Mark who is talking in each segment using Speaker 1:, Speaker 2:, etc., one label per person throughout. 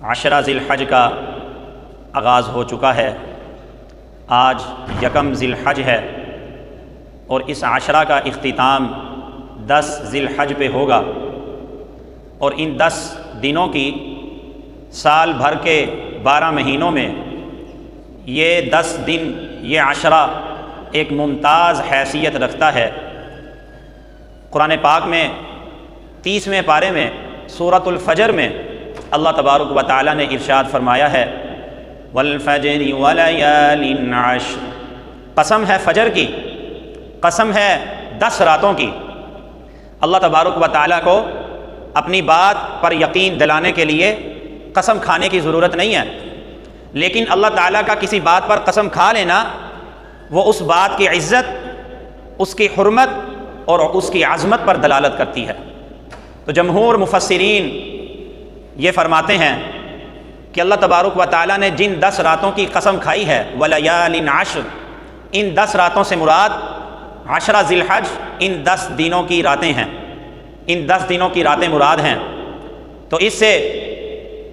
Speaker 1: عشرہ ذی الحج کا آغاز ہو چکا ہے۔ آج یکم ذی الحج ہے اور اس عشرہ کا اختتام 10 ذی الحج پہ ہوگا، اور ان 10 دنوں کی سال بھر کے 12 مہینوں میں یہ 10 دن، یہ عشرہ ایک ممتاز حیثیت رکھتا ہے۔ قرآن پاک میں 30ویں پارے میں سورۃ الفجر میں اللہ تبارک و تعالیٰ نے ارشاد فرمایا ہے والفجر ولیال عشر، قسم ہے فجر کی، قسم ہے 10 راتوں کی۔ اللہ تبارک و تعالیٰ کو اپنی بات پر یقین دلانے کے لیے قسم کھانے کی ضرورت نہیں ہے، لیکن اللہ تعالیٰ کا کسی بات پر قسم کھا لینا وہ اس بات کی عزت، اس کی حرمت اور اس کی عظمت پر دلالت کرتی ہے۔ تو جمہور مفسرین یہ فرماتے ہیں کہ اللہ تبارک و تعالیٰ نے جن 10 راتوں کی قسم کھائی ہے ولیال عشر، ان 10 راتوں سے مراد عشرہ ذی الحج، ان 10 دنوں کی راتیں ہیں، ان 10 دنوں کی راتیں مراد ہیں۔ تو اس سے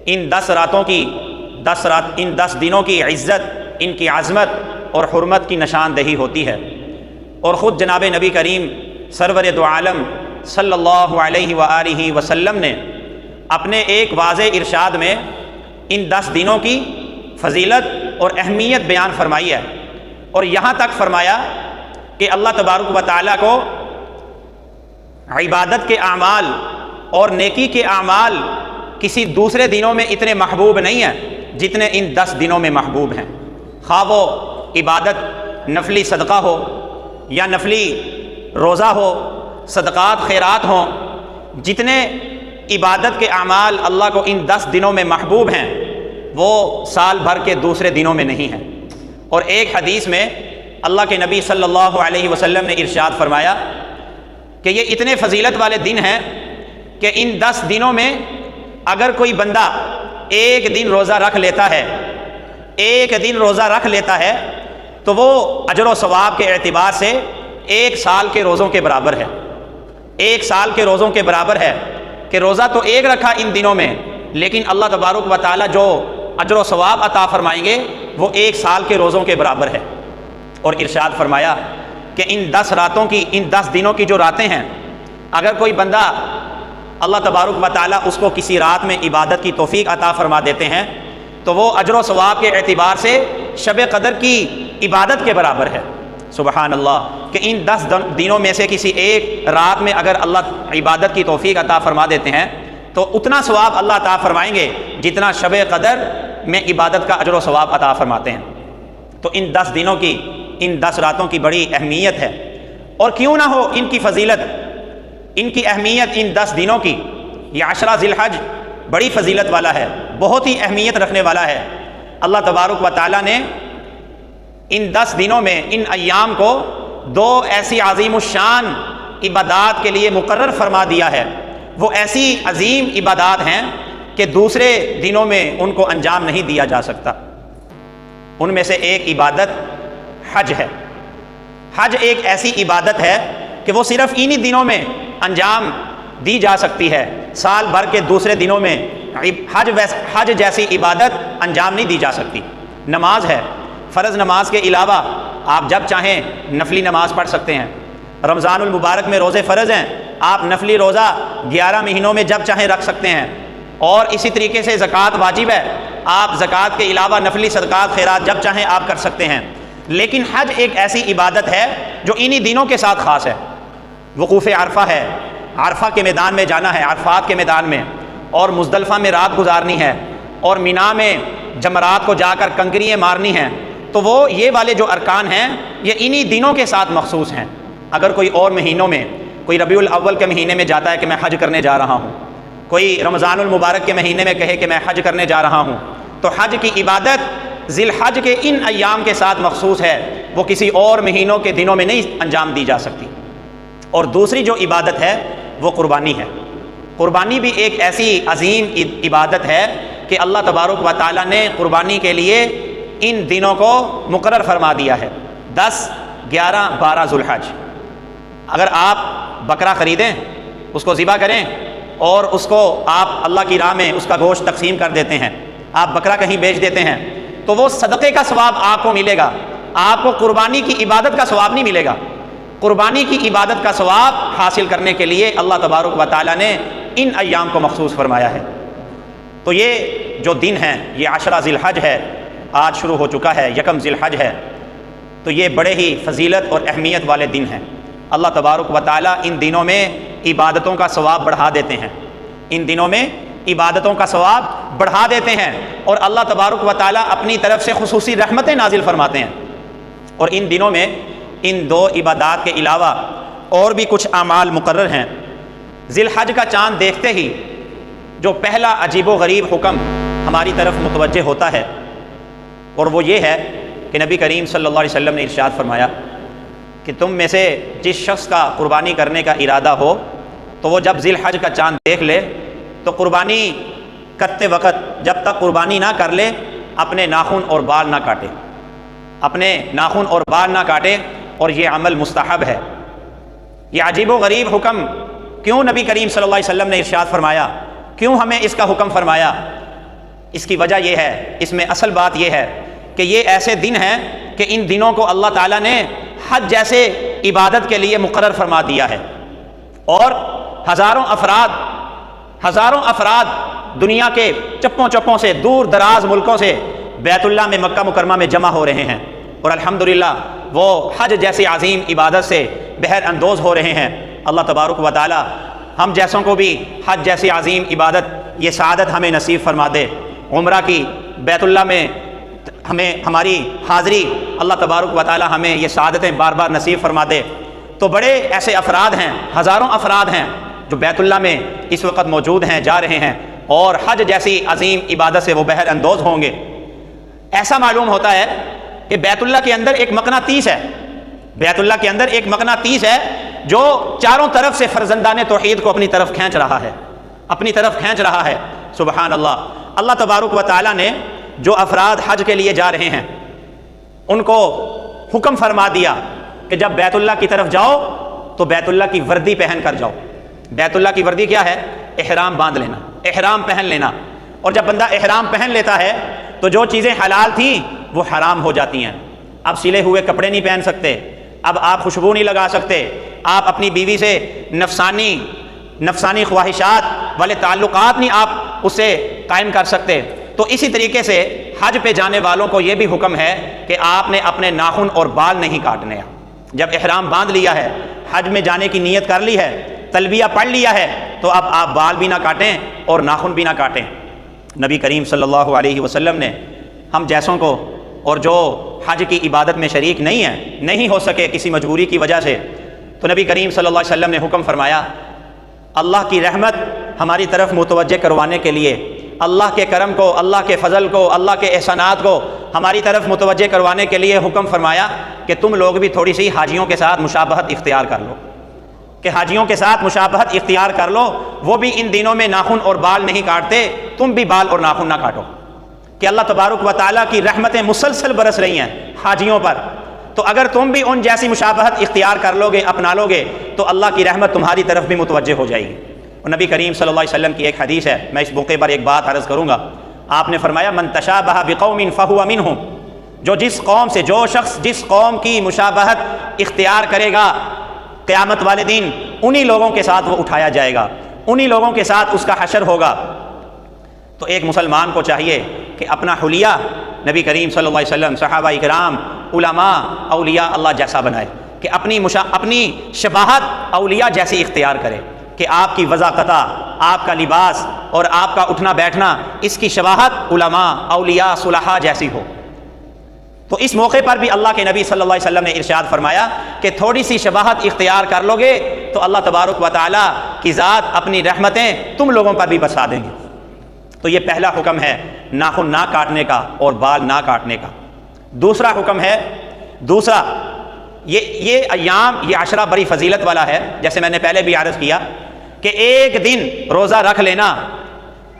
Speaker 1: ان 10 راتوں کی ان 10 دنوں کی عزت، ان کی عظمت اور حرمت کی نشاندہی ہوتی ہے۔ اور خود جناب نبی کریم سرور دو عالم صلی اللہ علیہ وآلہ وسلم نے اپنے ایک واضح ارشاد میں ان 10 دنوں کی فضیلت اور اہمیت بیان فرمائی ہے، اور یہاں تک فرمایا کہ اللہ تبارک و تعالیٰ کو عبادت کے اعمال اور نیکی کے اعمال کسی دوسرے دنوں میں اتنے محبوب نہیں ہیں جتنے ان 10 دنوں میں محبوب ہیں۔ خواہ وہ عبادت نفلی صدقہ ہو یا نفلی روزہ ہو، صدقات خیرات ہوں، جتنے عبادت کے اعمال اللہ کو ان 10 دنوں میں محبوب ہیں وہ سال بھر کے دوسرے دنوں میں نہیں ہیں۔ اور ایک حدیث میں اللہ کے نبی صلی اللہ علیہ وسلم نے ارشاد فرمایا کہ یہ اتنے فضیلت والے دن ہیں کہ ان 10 دنوں میں اگر کوئی بندہ ایک دن روزہ رکھ لیتا ہے، ایک دن روزہ رکھ لیتا ہے تو وہ اجر و ثواب کے اعتبار سے 1 سال کے روزوں کے برابر ہے، 1 سال کے روزوں کے برابر ہے کہ روزہ تو ایک رکھا ان دنوں میں، لیکن اللہ تبارک و تعالیٰ جو اجر و ثواب عطا فرمائیں گے وہ 1 سال کے روزوں کے برابر ہے۔ اور ارشاد فرمایا کہ ان 10 راتوں کی، ان 10 دنوں کی جو راتیں ہیں، اگر کوئی بندہ اللہ تبارک و تعالیٰ اس کو کسی رات میں عبادت کی توفیق عطا فرما دیتے ہیں تو وہ اجر و ثواب کے اعتبار سے شب قدر کی عبادت کے برابر ہے۔ سبحان اللہ، کہ ان 10 دنوں میں سے کسی ایک رات میں اگر اللہ عبادت کی توفیق عطا فرما دیتے ہیں تو اتنا ثواب اللہ عطا فرمائیں گے جتنا شب قدر میں عبادت کا اجر و ثواب عطا فرماتے ہیں۔ تو ان 10 دنوں کی، ان 10 راتوں کی بڑی اہمیت ہے، اور کیوں نہ ہو ان کی فضیلت، ان کی اہمیت ان 10 دنوں کی۔ یہ عشرہ ذی الحج بڑی فضیلت والا ہے، بہت ہی اہمیت رکھنے والا ہے۔ اللہ تبارک و تعالیٰ نے ان 10 دنوں میں، ان ایام کو 2 ایسی عظیم الشان عبادات کے لیے مقرر فرما دیا ہے۔ وہ ایسی عظیم عبادات ہیں کہ دوسرے دنوں میں ان کو انجام نہیں دیا جا سکتا۔ ان میں سے ایک عبادت حج ہے۔ حج ایک ایسی عبادت ہے کہ وہ صرف انہی دنوں میں انجام دی جا سکتی ہے، سال بھر کے دوسرے دنوں میں حج جیسی عبادت انجام نہیں دی جا سکتی۔ نماز ہے، فرض نماز کے علاوہ آپ جب چاہیں نفلی نماز پڑھ سکتے ہیں۔ رمضان المبارک میں روزے فرض ہیں، آپ نفلی روزہ 11 مہینوں میں جب چاہیں رکھ سکتے ہیں، اور اسی طریقے سے زکوٰۃ واجب ہے، آپ زکوٰۃ کے علاوہ نفلی صدقات خیرات جب چاہیں آپ کر سکتے ہیں۔ لیکن حج ایک ایسی عبادت ہے جو انہی دنوں کے ساتھ خاص ہے۔ وقوف عرفہ ہے، عرفہ کے میدان میں جانا ہے، عرفات کے میدان میں، اور مزدلفہ میں رات گزارنی ہے، اور مینا میں جمرات کو جا کر کنکریاں مارنی ہیں۔ تو وہ یہ والے جو ارکان ہیں یہ انہی دنوں کے ساتھ مخصوص ہیں۔ اگر کوئی اور مہینوں میں، کوئی ربیع الاول کے مہینے میں جاتا ہے کہ میں حج کرنے جا رہا ہوں، کوئی رمضان المبارک کے مہینے میں کہے کہ میں حج کرنے جا رہا ہوں، تو حج کی عبادت ذی الحج کے ان ایام کے ساتھ مخصوص ہے، وہ کسی اور مہینوں کے دنوں میں نہیں انجام دی جا سکتی۔ اور دوسری جو عبادت ہے وہ قربانی ہے۔ قربانی بھی ایک ایسی عظیم عبادت ہے کہ اللہ تبارک و تعالیٰ نے قربانی کے لیے ان دنوں کو مقرر فرما دیا ہے، 10، 11، 12 ذوالحج۔ اگر آپ بکرا خریدیں، اس کو ذبح کریں اور اس کو آپ اللہ کی راہ میں اس کا گوشت تقسیم کر دیتے ہیں، آپ بکرا کہیں بیچ دیتے ہیں، تو وہ صدقے کا ثواب آپ کو ملے گا، آپ کو قربانی کی عبادت کا ثواب نہیں ملے گا۔ قربانی کی عبادت کا ثواب حاصل کرنے کے لیے اللہ تبارک و تعالیٰ نے ان ایام کو مخصوص فرمایا ہے۔ تو یہ جو دن ہیں، یہ 10 ذی الحج ہے، آج شروع ہو چکا ہے، 1 ذی الحج ہے، تو یہ بڑے ہی فضیلت اور اہمیت والے دن ہیں۔ اللہ تبارک و تعالیٰ ان دنوں میں عبادتوں کا ثواب بڑھا دیتے ہیں، ان دنوں میں عبادتوں کا ثواب بڑھا دیتے ہیں، اور اللہ تبارک و تعالیٰ اپنی طرف سے خصوصی رحمتیں نازل فرماتے ہیں۔ اور ان دنوں میں ان 2 عبادات کے علاوہ اور بھی کچھ اعمال مقرر ہیں۔ ذی الحج کا چاند دیکھتے ہی جو پہلا عجیب و غریب حکم ہماری طرف متوجہ ہوتا ہے، اور وہ یہ ہے کہ نبی کریم صلی اللہ علیہ وسلم نے ارشاد فرمایا کہ تم میں سے جس شخص کا قربانی کرنے کا ارادہ ہو تو وہ جب ذی الحج کا چاند دیکھ لے تو قربانی کرتے وقت جب تک قربانی نہ کر لے اپنے ناخن اور بال نہ کاٹے، اپنے ناخن اور بال نہ کاٹے، اور یہ عمل مستحب ہے۔ یہ عجیب و غریب حکم کیوں نبی کریم صلی اللہ علیہ وسلم نے ارشاد فرمایا، کیوں ہمیں اس کا حکم فرمایا؟ اس کی وجہ یہ ہے، اس میں اصل بات یہ ہے کہ یہ ایسے دن ہیں کہ ان دنوں کو اللہ تعالیٰ نے حج جیسے عبادت کے لیے مقرر فرما دیا ہے، اور ہزاروں افراد دنیا کے چپوں چپوں سے، دور دراز ملکوں سے بیت اللہ میں، مکہ مکرمہ میں جمع ہو رہے ہیں، اور الحمدللہ وہ حج جیسی عظیم عبادت سے بہر اندوز ہو رہے ہیں۔ اللہ تبارک و تعالی ہم جیسوں کو بھی حج جیسی عظیم عبادت، یہ سعادت ہمیں نصیب فرما دے، عمرہ کی بیت اللہ میں ہماری حاضری، اللہ تبارک و تعالی ہمیں یہ سعادتیں بار بار نصیب فرما دے۔ تو بڑے ایسے افراد ہیں، ہزاروں افراد ہیں جو بیت اللہ میں اس وقت موجود ہیں، جا رہے ہیں، اور حج جیسی عظیم عبادت سے وہ بہر اندوز ہوں گے۔ ایسا معلوم ہوتا ہے کہ بیت اللہ کے اندر ایک مقناطیس ہے، بیت اللہ کے اندر ایک مقناطیس ہے جو چاروں طرف سے فرزندان توحید کو اپنی طرف کھینچ رہا ہے، اپنی طرف کھینچ رہا ہے۔ سبحان اللہ۔ اللہ تبارک و تعالیٰ نے جو افراد حج کے لیے جا رہے ہیں ان کو حکم فرما دیا کہ جب بیت اللہ کی طرف جاؤ تو بیت اللہ کی وردی پہن کر جاؤ۔ بیت اللہ کی وردی کیا ہے؟ احرام باندھ لینا، احرام پہن لینا۔ اور جب بندہ احرام پہن لیتا ہے تو جو چیزیں حلال تھیں وہ حرام ہو جاتی ہیں۔ اب سلے ہوئے کپڑے نہیں پہن سکتے، اب آپ خوشبو نہیں لگا سکتے، آپ اپنی بیوی سے نفسانی خواہشات والے تعلقات نہیں آپ اس سے قائم کر سکتے۔ تو اسی طریقے سے حج پہ جانے والوں کو یہ بھی حکم ہے کہ آپ نے اپنے ناخن اور بال نہیں کاٹنے۔ جب احرام باندھ لیا ہے، حج میں جانے کی نیت کر لی ہے، تلبیہ پڑھ لیا ہے، تو اب آپ بال بھی نہ کاٹیں اور ناخن بھی نہ کاٹیں۔ نبی کریم صلی اللہ علیہ وسلم نے ہم جیسوں کو، اور جو حج کی عبادت میں شریک نہیں ہو سکے کسی مجبوری کی وجہ سے، تو نبی کریم صلی اللہ علیہ وسلم نے حکم فرمایا اللہ کی رحمت ہماری طرف متوجہ کروانے کے لیے، اللہ کے کرم کو، اللہ کے فضل کو، اللہ کے احسانات کو ہماری طرف متوجہ کروانے کے لیے حکم فرمایا کہ تم لوگ بھی تھوڑی سی حاجیوں کے ساتھ مشابہت اختیار کر لو، کہ حاجیوں کے ساتھ مشابہت اختیار کر لو، وہ بھی ان دنوں میں ناخن اور بال نہیں کاٹتے، تم بھی بال اور ناخن نہ کاٹو، کہ اللہ تبارک و تعالیٰ کی رحمتیں مسلسل برس رہی ہیں حاجیوں پر۔ تو اگر تم بھی ان جیسی مشابہت اختیار کر لو گے، اپنا لو گے، تو اللہ کی رحمت تمہاری طرف بھی متوجہ ہو جائے گی۔ اور نبی کریم صلی اللہ علیہ وسلم کی ایک حدیث ہے، میں اس موقع پر ایک بات عرض کروں گا۔ آپ نے فرمایا من تشابہ بقوم فہو منہم، جو شخص جس قوم کی مشابہت اختیار کرے گا قیامت والے دن انہی لوگوں کے ساتھ وہ اٹھایا جائے گا، انہی لوگوں کے ساتھ اس کا حشر ہوگا۔ تو ایک مسلمان کو چاہیے کہ اپنا حلیہ نبی کریم صلی اللہ علیہ وسلم، صحابہ اکرام، علماء، اولیاء اللہ جیسا بنائے، کہ اپنی شباہت اولیاء جیسی اختیار کرے، کہ آپ کی وضاقتہ، آپ کا لباس اور آپ کا اٹھنا بیٹھنا، اس کی شباہت علماء، اولیاء، صلحاء جیسی ہو۔ تو اس موقع پر بھی اللہ کے نبی صلی اللہ علیہ وسلم نے ارشاد فرمایا کہ تھوڑی سی شباہت اختیار کر لو گے تو اللہ تبارک و تعالیٰ کی ذات اپنی رحمتیں تم لوگوں پر بھی برسا دیں گے۔ تو یہ پہلا حکم ہے ناخن نہ کاٹنے کا اور بال نہ کاٹنے کا۔ دوسرا حکم ہے، یہ ایام، یہ عشرہ بڑی فضیلت والا ہے، جیسے میں نے پہلے بھی عرض کیا کہ ایک دن روزہ رکھ لینا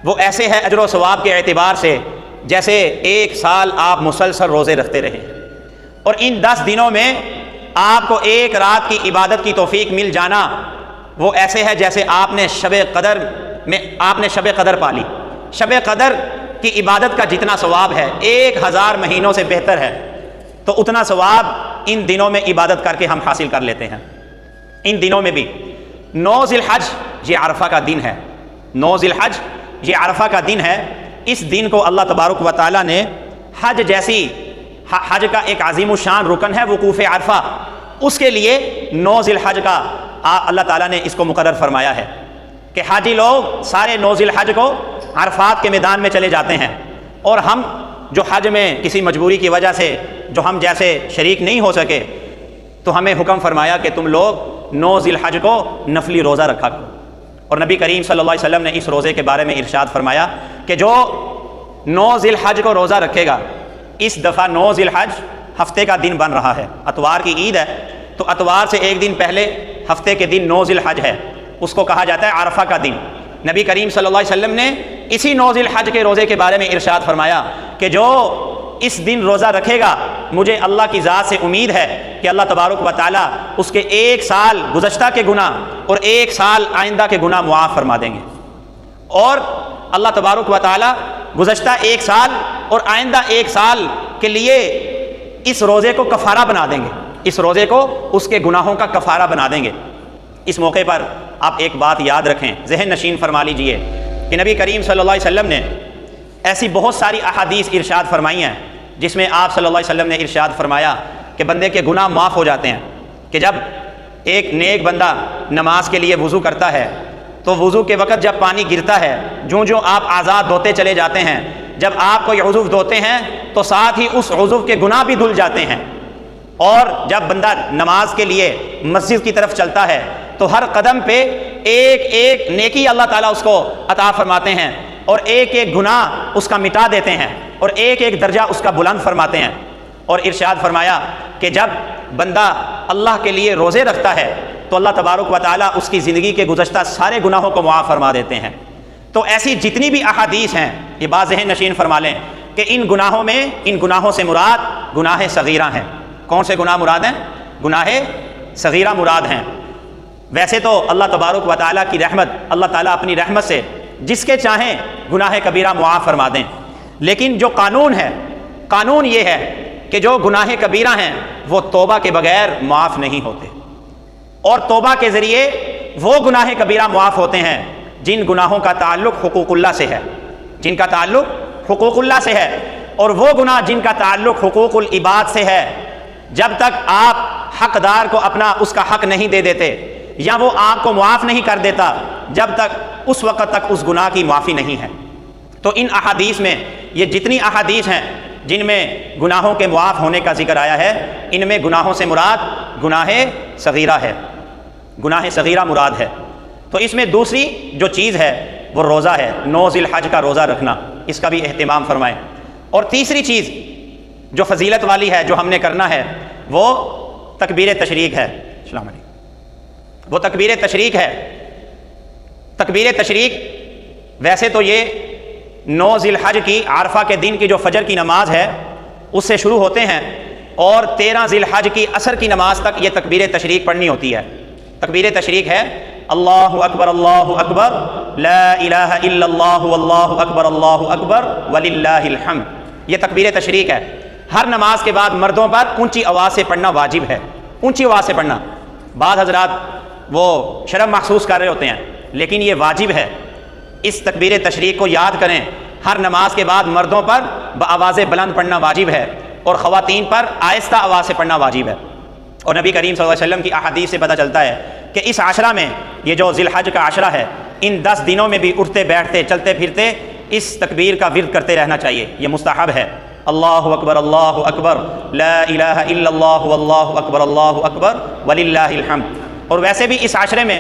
Speaker 1: وہ ایسے ہے اجر و ثواب کے اعتبار سے جیسے ایک سال آپ مسلسل روزے رکھتے رہے، اور ان 10 دنوں میں آپ کو ایک رات کی عبادت کی توفیق مل جانا وہ ایسے ہے جیسے آپ نے شب قدر میں آپ نے شب قدر پالی، شب قدر کی عبادت کا جتنا ثواب ہے 1000 مہینوں سے بہتر ہے، تو اتنا ثواب ان دنوں میں عبادت کر کے ہم حاصل کر لیتے ہیں۔ ان دنوں میں بھی 9 ذی الحج یہ عرفہ کا دن ہے، 9 ذی الحج یہ عرفہ کا دن ہے۔ اس دن کو اللہ تبارک و تعالیٰ نے حج جیسی، حج کا ایک عظیم الشان رکن ہے وقوف عرفہ، اس کے لیے 9 ذی الحج کا اللہ تعالیٰ نے اس کو مقرر فرمایا ہے کہ حاجی لوگ سارے 9 ذی الحج کو عرفات کے میدان میں چلے جاتے ہیں، اور ہم جو حج میں کسی مجبوری کی وجہ سے جو ہم جیسے شریک نہیں ہو سکے، تو ہمیں حکم فرمایا کہ تم لوگ 9 ذی الحج کو نفلی روزہ رکھا کرو۔ اور نبی کریم صلی اللہ علیہ وسلم نے اس روزے کے بارے میں ارشاد فرمایا کہ جو 9 ذی الحج کو روزہ رکھے گا، اس دفعہ 9 ذی الحج ہفتے کا دن بن رہا ہے، اتوار کی عید ہے، تو اتوار سے ایک دن پہلے ہفتے کے دن 9 ذی الحج ہے، اس کو کہا جاتا ہے عرفہ کا دن۔ نبی کریم صلی اللہ علیہ وسلم نے اسی 9 ذی الحج کے روزے کے بارے میں ارشاد فرمایا کہ جو اس دن روزہ رکھے گا، مجھے اللہ کی ذات سے امید ہے کہ اللہ تبارک و تعالیٰ اس کے 1 سال گزشتہ کے گناہ اور 1 سال آئندہ کے گناہ معاف فرما دیں گے، اور اللہ تبارک و تعالیٰ گزشتہ 1 سال اور آئندہ 1 سال کے لیے اس روزے کو کفارہ بنا دیں گے، اس روزے کو اس کے گناہوں کا کفارہ بنا دیں گے۔ اس موقع پر آپ ایک بات یاد رکھیں، ذہن نشین فرما لیجئے کہ نبی کریم صلی اللہ علیہ وسلم نے ایسی بہت ساری احادیث ارشاد فرمائی ہیں جس میں آپ صلی اللہ علیہ وسلم نے ارشاد فرمایا کہ بندے کے گناہ معاف ہو جاتے ہیں، کہ جب ایک نیک بندہ نماز کے لیے وضو کرتا ہے تو وضو کے وقت جب پانی گرتا ہے، جو آپ آزاد دھوتے چلے جاتے ہیں، جب آپ کوئی عضو دھوتے ہیں تو ساتھ ہی اس عضو کے گناہ بھی دھل جاتے ہیں، اور جب بندہ نماز کے لیے مسجد کی طرف چلتا ہے تو ہر قدم پہ ایک ایک نیکی اللہ تعالیٰ اس کو عطا فرماتے ہیں، اور ایک ایک گناہ اس کا مٹا دیتے ہیں، اور ایک ایک درجہ اس کا بلند فرماتے ہیں۔ اور ارشاد فرمایا کہ جب بندہ اللہ کے لیے روزے رکھتا ہے تو اللہ تبارک و تعالیٰ اس کی زندگی کے گزشتہ سارے گناہوں کو معاف فرما دیتے ہیں۔ تو ایسی جتنی بھی احادیث ہیں، یہ بات ذہن نشین فرما لیں کہ ان گناہوں سے مراد گناہ صغیرہ ہیں۔ کون سے گناہ مراد ہیں؟ گناہ صغیرہ مراد ہیں۔ ویسے تو اللہ تبارک و تعالیٰ کی رحمت، اللہ تعالیٰ اپنی رحمت سے جس کے چاہیں گناہ کبیرہ معاف فرما دیں، لیکن جو قانون ہے، قانون یہ ہے کہ جو گناہ کبیرہ ہیں وہ توبہ کے بغیر معاف نہیں ہوتے، اور توبہ کے ذریعے وہ گناہ کبیرہ معاف ہوتے ہیں جن گناہوں کا تعلق حقوق اللہ سے ہے، جن کا تعلق حقوق اللہ سے ہے۔ اور وہ گناہ جن کا تعلق حقوق العباد سے ہے، جب تک آپ حقدار کو اپنا اس کا حق نہیں دے دیتے یا وہ آپ کو معاف نہیں کر دیتا، جب تک اس وقت تک اس گناہ کی معافی نہیں ہے۔ تو ان احادیث میں، یہ جتنی احادیث ہیں جن میں گناہوں کے معاف ہونے کا ذکر آیا ہے، ان میں گناہوں سے مراد گناہ صغیرہ ہے، گناہ صغیرہ مراد ہے۔ تو اس میں دوسری جو چیز ہے وہ روزہ ہے، 9 ذی الحج کا روزہ رکھنا، اس کا بھی اہتمام فرمائیں۔ اور تیسری چیز جو فضیلت والی ہے، جو ہم نے کرنا ہے، وہ تکبیر تشریق ہے۔ السلام علیکم۔ وہ تکبیر تشریق ہے۔ تکبیر تشریق ویسے تو یہ 9 ذی الحج کی عرفہ کے دن کی جو فجر کی نماز ہے اس سے شروع ہوتے ہیں، اور 13 ذی الحج کی عصر کی نماز تک یہ تکبیر تشریق پڑھنی ہوتی ہے۔ تکبیر تشریق ہے اللہ اکبر لا الہ الا اللہ واللہ اکبر وللہ الحمد، یہ تکبیر تشریق ہے۔ ہر نماز کے بعد مردوں پر اونچی آواز سے پڑھنا واجب ہے، اونچی آواز سے پڑھنا۔ بعض حضرات وہ شرم محسوس کر رہے ہوتے ہیں، لیکن یہ واجب ہے۔ اس تکبیر تشریق کو یاد کریں، ہر نماز کے بعد مردوں پر بآواز بلند پڑھنا واجب ہے، اور خواتین پر آہستہ آواز سے پڑھنا واجب ہے۔ اور نبی کریم صلی اللہ علیہ وسلم کی احادیث سے پتہ چلتا ہے کہ اس عشرہ میں، یہ جو ذی الحج کا عشرہ ہے، ان 10 دنوں میں بھی اٹھتے بیٹھتے چلتے پھرتے اس تکبیر کا ورد کرتے رہنا چاہیے، یہ مستحب ہے۔ اللہ اکبر لا الہ الا اللہ واللہ اکبر وللہ الحمد۔ اور ویسے بھی اس عشرے میں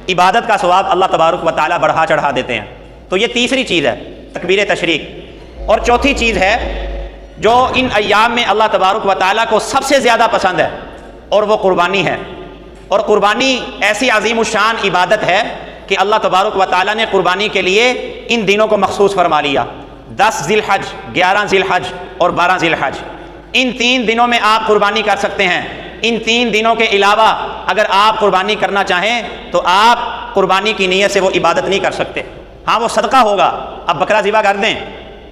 Speaker 1: عبادت کا ثواب اللہ تبارک و تعالیٰ بڑھا چڑھا دیتے ہیں۔ تو یہ تیسری چیز ہے، تکبیر تشریق۔ اور چوتھی چیز ہے جو ان ایام میں اللہ تبارک و تعالیٰ کو سب سے زیادہ پسند ہے، اور وہ قربانی ہے۔ اور قربانی ایسی عظیم الشان عبادت ہے کہ اللہ تبارک و تعالیٰ نے قربانی کے لیے ان دنوں کو مخصوص فرما لیا، 10 ذی الحج، 11 ذی الحج اور 12 ذی الحج۔ ان 3 دنوں میں آپ قربانی کر سکتے ہیں۔ ان 3 دنوں کے علاوہ اگر آپ قربانی کرنا چاہیں تو آپ قربانی کی نیت سے وہ عبادت نہیں کر سکتے۔ ہاں وہ صدقہ ہوگا، اب بکرا ذبح کر دیں،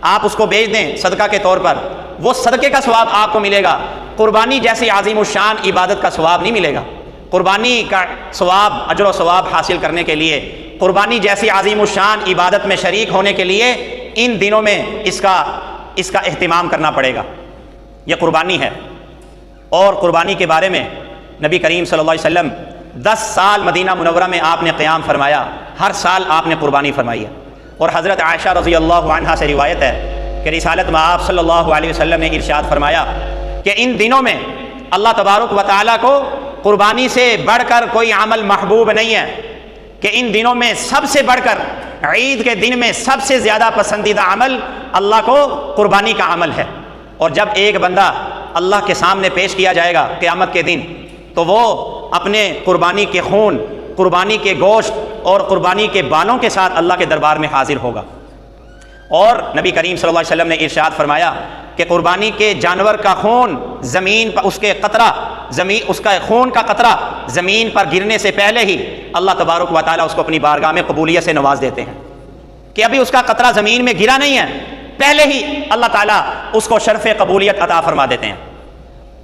Speaker 1: آپ اس کو بیچ دیں صدقہ کے طور پر، وہ صدقے کا ثواب آپ کو ملے گا، قربانی جیسی عظیم الشان عبادت کا ثواب نہیں ملے گا۔ قربانی کا ثواب، اجر و ثواب حاصل کرنے کے لیے، قربانی جیسی عظیم الشان عبادت میں شریک ہونے کے لیے ان دنوں میں اس کا اہتمام کرنا پڑے گا۔ یہ قربانی ہے، اور قربانی کے بارے میں نبی کریم صلی اللہ علیہ وسلم 10 سال مدینہ منورہ میں آپ نے قیام فرمایا، ہر سال آپ نے قربانی فرمائی ہے۔ اور حضرت عائشہ رضی اللہ عنہا سے روایت ہے کہ رسالت میں آپ صلی اللہ علیہ وسلم نے ارشاد فرمایا کہ ان دنوں میں اللہ تبارک و تعالیٰ کو قربانی سے بڑھ کر کوئی عمل محبوب نہیں ہے، کہ ان دنوں میں سب سے بڑھ کر، عید کے دن میں سب سے زیادہ پسندیدہ عمل اللہ کو قربانی کا عمل ہے۔ اور جب ایک بندہ اللہ کے سامنے پیش کیا جائے گا قیامت کے دن، تو وہ اپنے قربانی کے خون، قربانی کے گوشت اور قربانی کے بالوں کے ساتھ اللہ کے دربار میں حاضر ہوگا۔ اور نبی کریم صلی اللہ علیہ وسلم نے ارشاد فرمایا کہ قربانی کے جانور کا خون زمین پر، اس کا خون کا قطرہ زمین پر گرنے سے پہلے ہی اللہ تبارک و تعالیٰ اس کو اپنی بارگاہ میں قبولیت سے نواز دیتے ہیں، کہ ابھی اس کا قطرہ زمین میں گرا نہیں ہے، پہلے ہی اللہ تعالیٰ اس کو شرف قبولیت عطا فرما دیتے ہیں۔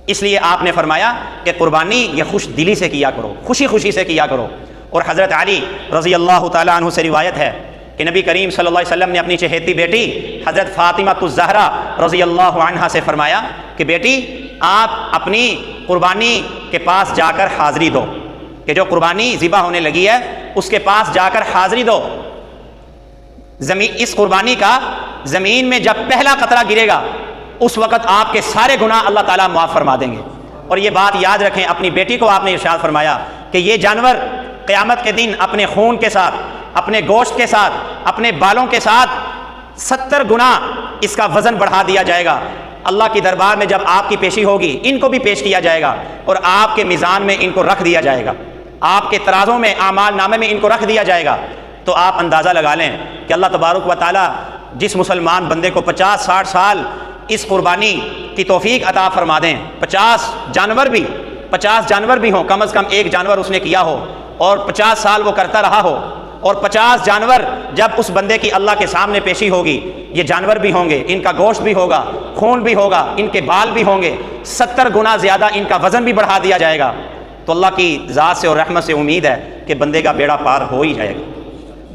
Speaker 1: اس لیے آپ نے فرمایا کہ قربانی یہ خوش دلی سے کیا کرو، خوشی خوشی سے کیا کرو۔ اور حضرت علی رضی اللہ تعالیٰ عنہ سے روایت ہے کہ نبی کریم صلی اللہ علیہ وسلم نے اپنی چہیتی بیٹی حضرت فاطمہ الزہرا رضی اللہ عنہا سے فرمایا کہ بیٹی آپ اپنی قربانی کے پاس جا کر حاضری دو، کہ جو قربانی ذبح ہونے لگی ہے اس کے پاس جا کر حاضری دو، اس قربانی کا زمین میں جب پہلا قطرہ گرے گا اس وقت آپ کے سارے گناہ اللہ تعالیٰ معاف فرما دیں گے۔ اور یہ بات یاد رکھیں، اپنی بیٹی کو آپ نے ارشاد فرمایا کہ یہ جانور قیامت کے دن اپنے خون کے ساتھ، اپنے گوشت کے ساتھ، اپنے بالوں کے ساتھ 70 گنا اس کا وزن بڑھا دیا جائے گا۔ اللہ کی دربار میں جب آپ کی پیشی ہوگی ان کو بھی پیش کیا جائے گا، اور آپ کے میزان میں ان کو رکھ دیا جائے گا، آپ کے ترازوں میں، اعمال نامے میں ان کو رکھ دیا جائے گا۔ تو آپ اندازہ لگا لیں کہ اللہ تبارک و تعالیٰ جس مسلمان بندے کو 50-60 سال اس قربانی کی توفیق عطا فرما دیں، 50 جانور بھی ہوں، کم از کم ایک جانور اس نے کیا ہو اور 50 سال وہ کرتا رہا ہو، اور 50 جانور جب اس بندے کی اللہ کے سامنے پیشی ہوگی، یہ جانور بھی ہوں گے، ان کا گوشت بھی ہوگا، خون بھی ہوگا، ان کے بال بھی ہوں گے، 70 گنا زیادہ ان کا وزن بھی بڑھا دیا جائے گا۔ تو اللہ کی ذات سے اور رحمت سے امید ہے کہ بندے کا بیڑا پار ہو ہی جائے گا،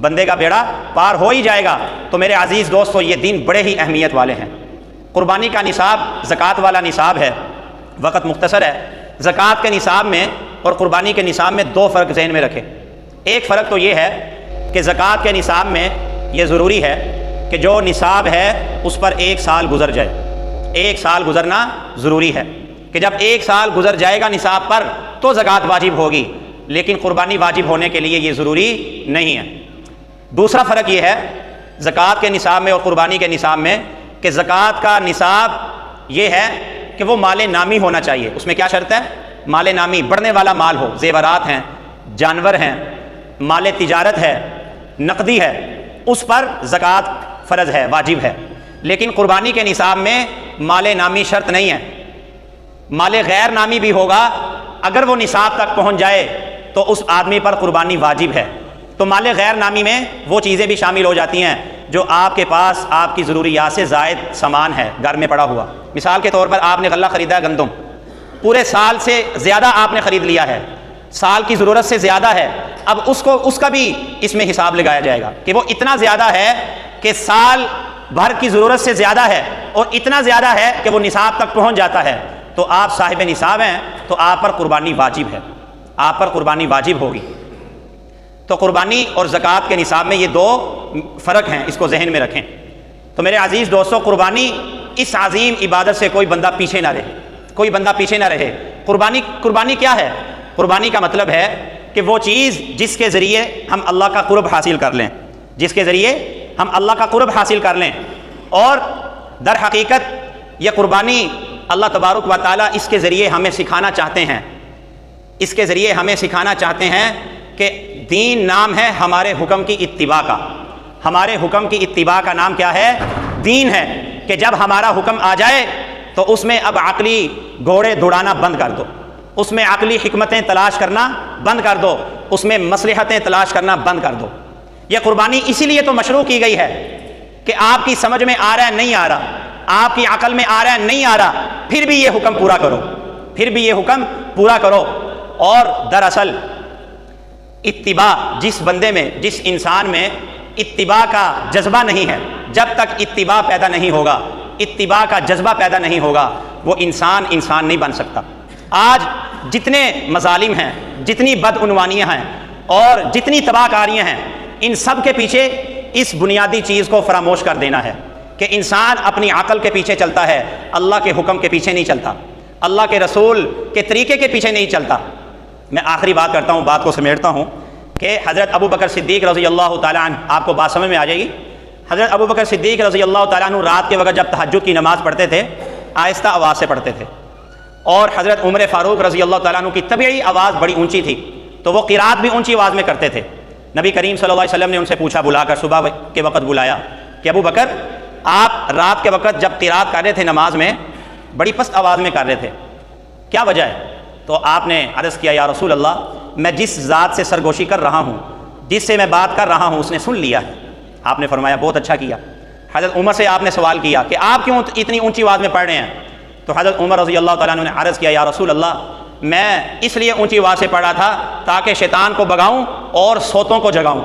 Speaker 1: بندے کا بیڑا پار ہو ہی جائے گا۔ تو میرے عزیز دوستو، یہ دن بڑے ہی اہمیت والے ہیں۔ قربانی کا نصاب زکوٰۃ والا نصاب ہے، وقت مختصر ہے۔ زکوٰۃ کے نصاب میں اور قربانی کے نصاب میں 2 فرق ذہن میں رکھیں۔ ایک فرق تو یہ ہے کہ زکوٰۃ کے نصاب میں یہ ضروری ہے کہ جو نصاب ہے اس پر 1 سال گزر جائے، 1 سال گزرنا ضروری ہے، کہ جب 1 سال گزر جائے گا نصاب پر تو زکوٰۃ واجب ہوگی، لیکن قربانی واجب ہونے کے لیے یہ ضروری نہیں ہے۔ دوسرا فرق یہ ہے زکوٰۃ کے نصاب میں اور قربانی کے نصاب میں کہ زکوٰۃ کا نصاب یہ ہے کہ وہ مال نامی ہونا چاہیے۔ اس میں کیا شرط ہے؟ مال نامی، بڑھنے والا مال ہو، زیورات ہیں، جانور ہیں، مال تجارت ہے، نقدی ہے، اس پر زکوٰۃ فرض ہے، واجب ہے۔ لیکن قربانی کے نصاب میں مال نامی شرط نہیں ہے، مال غیر نامی بھی ہوگا، اگر وہ نصاب تک پہنچ جائے تو اس آدمی پر قربانی واجب ہے۔ تو مال غیر نامی میں وہ چیزیں بھی شامل ہو جاتی ہیں جو آپ کے پاس آپ کی ضروریات سے زائد سامان ہے گھر میں پڑا ہوا۔ مثال کے طور پر آپ نے غلہ خریدا ہے، گندم پورے سال سے زیادہ آپ نے خرید لیا ہے، سال کی ضرورت سے زیادہ ہے، اب اس کا بھی اس میں حساب لگایا جائے گا کہ وہ اتنا زیادہ ہے کہ سال بھر کی ضرورت سے زیادہ ہے، اور اتنا زیادہ ہے کہ وہ نصاب تک پہنچ جاتا ہے، تو آپ صاحب نصاب ہیں، تو آپ پر قربانی واجب ہے، آپ پر قربانی واجب ہوگی۔ تو قربانی اور زکوٰۃ کے نصاب میں یہ 2 فرق ہیں، اس کو ذہن میں رکھیں۔ تو میرے عزیز دوستو، قربانی اس عظیم عبادت سے کوئی بندہ پیچھے نہ رہے، کوئی بندہ پیچھے نہ رہے۔ قربانی کیا ہے؟ قربانی کا مطلب ہے کہ وہ چیز جس کے ذریعے ہم اللہ کا قرب حاصل کر لیں، جس کے ذریعے ہم اللہ کا قرب حاصل کر لیں۔ اور در حقیقت یہ قربانی اللہ تبارک و تعالیٰ اس کے ذریعے ہمیں سکھانا چاہتے ہیں، اس کے ذریعے ہمیں سکھانا چاہتے ہیں کہ دین نام ہے ہمارے حکم کی اتباع کا، ہمارے حکم کی اتباع کا نام کیا ہے؟ دین ہے، کہ جب ہمارا حکم آ جائے تو اس میں اب عقلی گھوڑے دوڑانا بند کر دو، اس میں عقلی حکمتیں تلاش کرنا بند کر دو، اس میں مصلحتیں تلاش کرنا بند کر دو۔ یہ قربانی اسی لیے تو مشروع کی گئی ہے کہ آپ کی سمجھ میں آ رہا ہے نہیں آ رہا، آپ کی عقل میں آ رہا ہے نہیں آ رہا، پھر بھی یہ حکم پورا کرو، پھر بھی یہ حکم پورا کرو۔ اور دراصل اتباع جس بندے میں، جس انسان میں اتباع کا جذبہ نہیں ہے، جب تک اتباع پیدا نہیں ہوگا، اتباع کا جذبہ پیدا نہیں ہوگا، وہ انسان نہیں بن سکتا۔ آج جتنے مظالم ہیں، جتنی بدعنوانیاں ہیں اور جتنی تباہ کاریاں ہیں، ان سب کے پیچھے اس بنیادی چیز کو فراموش کر دینا ہے کہ انسان اپنی عقل کے پیچھے چلتا ہے، اللہ کے حکم کے پیچھے نہیں چلتا، اللہ کے رسول کے طریقے کے پیچھے نہیں چلتا۔ میں آخری بات کرتا ہوں، بات کو سمیٹتا ہوں کہ حضرت ابو بکر صدیق رضی اللہ تعالیٰ عنہ، آپ کو بات سمجھ میں آ جائے گی۔ حضرت ابو بکر صدیق رضی اللہ تعالیٰ عنہ رات کے وقت جب تہجد کی نماز پڑھتے تھے، آہستہ آواز سے پڑھتے تھے، اور حضرت عمر فاروق رضی اللہ تعالیٰ عنہ کی طبیعی آواز بڑی اونچی تھی، تو وہ قرات بھی اونچی آواز میں کرتے تھے۔ نبی کریم صلی اللہ علیہ وسلم نے ان سے پوچھا، بلا کر صبح کے وقت بلایا کہ ابو بکر آپ رات کے وقت جب قرات کر رہے تھے نماز میں، بڑی پست آواز میں کر رہے تھے، کیا وجہ ہے؟ تو آپ نے عرض کیا، یا رسول اللہ، میں جس ذات سے سرگوشی کر رہا ہوں، جس سے میں بات کر رہا ہوں، اس نے سن لیا ہے۔ آپ نے فرمایا بہت اچھا کیا۔ حضرت عمر سے آپ نے سوال کیا کہ آپ کیوں اتنی اونچی آواز میں پڑھ رہے ہیں؟ تو حضرت عمر رضی اللہ تعالیٰ عنہ نے عرض کیا، یا رسول اللہ، میں اس لیے اونچی آواز سے پڑھا تھا تاکہ شیطان کو بگاؤں اور سوتوں کو جگاؤں،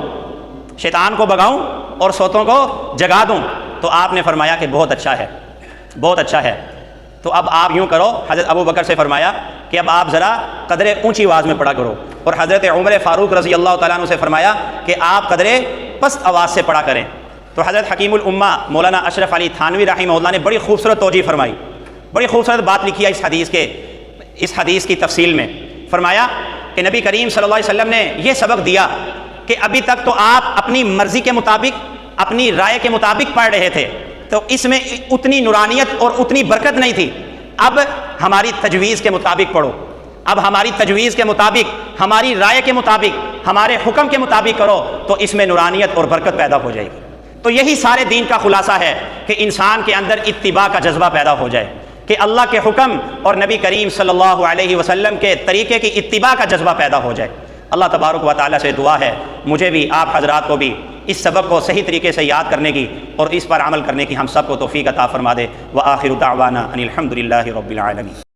Speaker 1: شیطان کو بگاؤں اور سوتوں کو جگا دوں۔ تو آپ نے فرمایا کہ بہت اچھا ہے، بہت اچھا ہے۔ تو اب آپ یوں کرو، حضرت ابو بکر سے فرمایا کہ اب آپ ذرا قدرے اونچی آواز میں پڑھا کرو، اور حضرت عمر فاروق رضی اللہ تعالیٰ عنہ سے فرمایا کہ آپ قدرے پست آواز سے پڑھا کریں۔ تو حضرت حکیم الامہ مولانا اشرف علی تھانوی رحمہ اللہ نے بڑی خوبصورت توجیہ فرمائی، بڑی خوبصورت بات لکھی ہے اس حدیث کی تفصیل میں۔ فرمایا کہ نبی کریم صلی اللہ علیہ وسلم نے یہ سبق دیا کہ ابھی تک تو آپ اپنی مرضی کے مطابق، اپنی رائے کے مطابق پڑھ رہے تھے، تو اس میں اتنی نورانیت اور اتنی برکت نہیں تھی۔ اب ہماری تجویز کے مطابق پڑھو، اب ہماری تجویز کے مطابق، ہماری رائے کے مطابق، ہمارے حکم کے مطابق کرو، تو اس میں نورانیت اور برکت پیدا ہو جائے گی۔ تو یہی سارے دین کا خلاصہ ہے کہ انسان کے اندر اتباع کا جذبہ پیدا ہو جائے، کہ اللہ کے حکم اور نبی کریم صلی اللہ علیہ وسلم کے طریقے کی اتباع کا جذبہ پیدا ہو جائے۔ اللہ تبارک و تعالیٰ سے دعا ہے مجھے بھی، آپ حضرات کو بھی، اس سبق کو صحیح طریقے سے یاد کرنے کی اور اس پر عمل کرنے کی ہم سب کو توفیق عطا فرما دے۔ وآخر دعوانا ان الحمد للہ رب العالمین۔